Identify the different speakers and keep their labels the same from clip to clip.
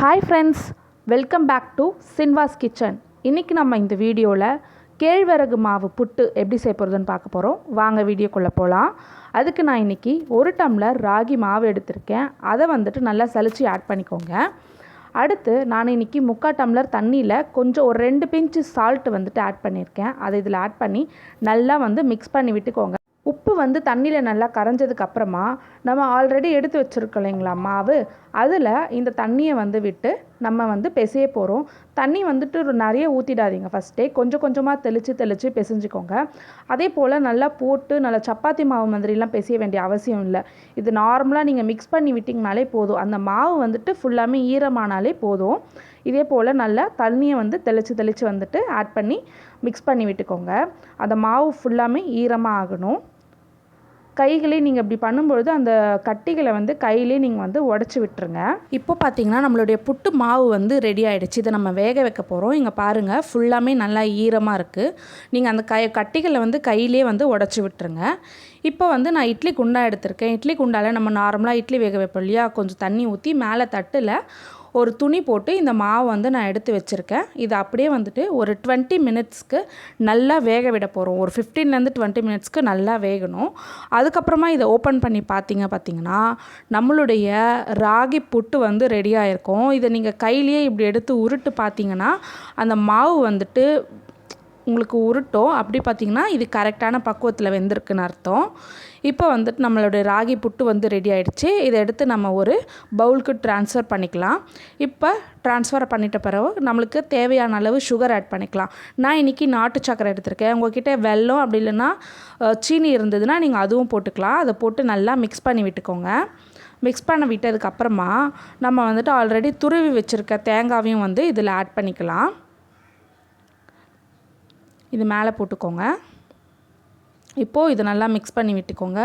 Speaker 1: Hi friends, welcome back to சின்வாஸ் kitchen. இன்றைக்கி நம்ம இந்த வீடியோவில் கேழ்வரகு மாவு புட்டு எப்படி செய்ய போகிறதுன்னு பார்க்க போகிறோம். வாங்க வீடியோக்குள்ளே போகலாம். அதுக்கு நான் இன்றைக்கி 1 டம்ளர் ராகி மாவு எடுத்திருக்கேன். அதை வந்துட்டு நல்லா சலிச்சு ஆட் பண்ணிக்கோங்க. அடுத்து நான் இன்றைக்கி 3/4 டம்ளர் தண்ணியில் கொஞ்சம் ஒரு 2 பிஞ்சு சால்ட்டு வந்துட்டு ஆட் பண்ணியிருக்கேன். அதை இதில் ஆட் பண்ணி நல்லா மிக்ஸ் பண்ணி விட்டுக்கோங்க. உப்பு தண்ணியில் நல்லா கரைஞ்சதுக்கப்புறமா நம்ம ஆல்ரெடி எடுத்து வச்சுருக்கோம் இல்லைங்களா மாவு, அதில் இந்த தண்ணியை விட்டு நம்ம பிசைய போகிறோம். தண்ணி நிறைய ஊற்றிடாதீங்க. ஃபஸ்ட்டே கொஞ்சம் கொஞ்சமாக தெளித்து பிசைஞ்சிக்கோங்க. அதே போல் நல்லா போட்டு நல்லா சப்பாத்தி மாவு மாதிரிலாம் பிசைய வேண்டிய அவசியம் இல்லை. இது நார்மலாக நீங்கள் மிக்ஸ் பண்ணி விட்டிங்கனாலே போதும். அந்த மாவு ஃபுல்லாமே ஈரமானாலே போதும். இதே போல் நல்லா தண்ணியை தெளித்து ஆட் பண்ணி மிக்ஸ் பண்ணி விட்டுக்கோங்க. அந்த மாவு ஃபுல்லாமே ஈரமாக ஆகணும். கைகளே நீங்கள் இப்படி பண்ணும்பொழுது அந்த கட்டிகளை கையிலே நீங்கள் உடச்சி விட்டுருங்க. இப்போ பார்த்தீங்கன்னா நம்மளுடைய புட்டு மாவு ரெடி ஆகிடுச்சு. இதை நம்ம வேக வைக்க போகிறோம். இங்கே பாருங்கள், ஃபுல்லாமே நல்லா ஈரமாக இருக்குது. நீங்கள் அந்த கட்டிகளை கையிலே உடச்சி விட்டுருங்க. இப்போ நான் இட்லி குண்டா எடுத்திருக்கேன். இட்லி குண்டால் நம்ம நார்மலாக இட்லி வேக வைப்போம் இல்லையா, கொஞ்சம் தண்ணி ஊற்றி மேலே தட்டில் ஒரு துணி போட்டு இந்த மாவு நான் எடுத்து வச்சுருக்கேன். இது அப்படியே ஒரு 20 மினிட்ஸ்க்கு நல்லா வேக விட போகிறோம். ஒரு 15லேருந்து 20 மினிட்ஸ்க்கு நல்லா வேகணும். அதுக்கப்புறமா இதை ஓப்பன் பண்ணி பார்த்தீங்கன்னா நம்மளுடைய ராகி புட்டு ரெடி ஆகிருக்கும். இதை நீங்கள் கையிலேயே இப்படி எடுத்து உருட்டு பார்த்தீங்கன்னா அந்த மாவு உங்களுக்கு உருட்டும். அப்படி பார்த்திங்கன்னா இது கரெக்டான பக்குவத்தில் வெந்திருக்குன்னு அர்த்தம். இப்போ நம்மளுடைய ராகி புட்டு ரெடி ஆகிடுச்சு. இதை எடுத்து நம்ம ஒரு பவுலுக்கு ட்ரான்ஸ்ஃபர் பண்ணிக்கலாம். இப்போ ட்ரான்ஸ்ஃபர் பண்ணிட்ட பிறகு நம்மளுக்கு தேவையான அளவு சுகர் ஆட் பண்ணிக்கலாம். நான் இன்றைக்கி நாட்டு சக்கரை எடுத்திருக்கேன். உங்கள்கிட்ட வெல்லம் அப்படி இல்லைன்னா சீனி இருந்ததுன்னா நீங்கள் அதுவும் போட்டுக்கலாம். அதை போட்டு நல்லா மிக்ஸ் பண்ணி விட்டுக்கோங்க. மிக்ஸ் பண்ண விட்டதுக்கப்புறமா நம்ம ஆல்ரெடி துருவி வச்சுருக்க தேங்காவையும் இதில் ஆட் பண்ணிக்கலாம். இது மேலே போட்டுக்கோங்க. இப்போது இது நல்லா மிக்ஸ் பண்ணி விட்டுக்கோங்க.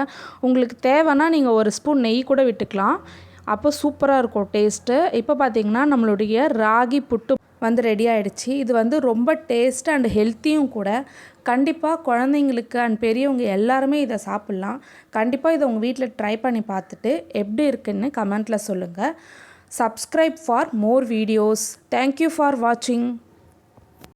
Speaker 1: உங்களுக்கு தேவைன்னா நீங்கள் ஒரு ஸ்பூன் நெய் கூட விட்டுக்கலாம். அப்போ சூப்பராக இருக்கும் டேஸ்ட்டு. இப்போ பார்த்திங்கன்னா நம்மளுடைய ராகி புட்டு ரெடி ஆகிடுச்சு. இது ரொம்ப டேஸ்ட் அண்ட் ஹெல்த்தியும் கூட. கண்டிப்பாக குழந்தைங்களுக்கு அண்ட் பெரியவங்க எல்லாருமே இதை சாப்பிட்லாம். கண்டிப்பாக இதை உங்கள் வீட்டில் ட்ரை பண்ணி பார்த்துட்டு எப்படி இருக்குன்னு கமெண்ட்டில் சொல்லுங்கள். Subscribe for more videos. Thank you for வாட்சிங்.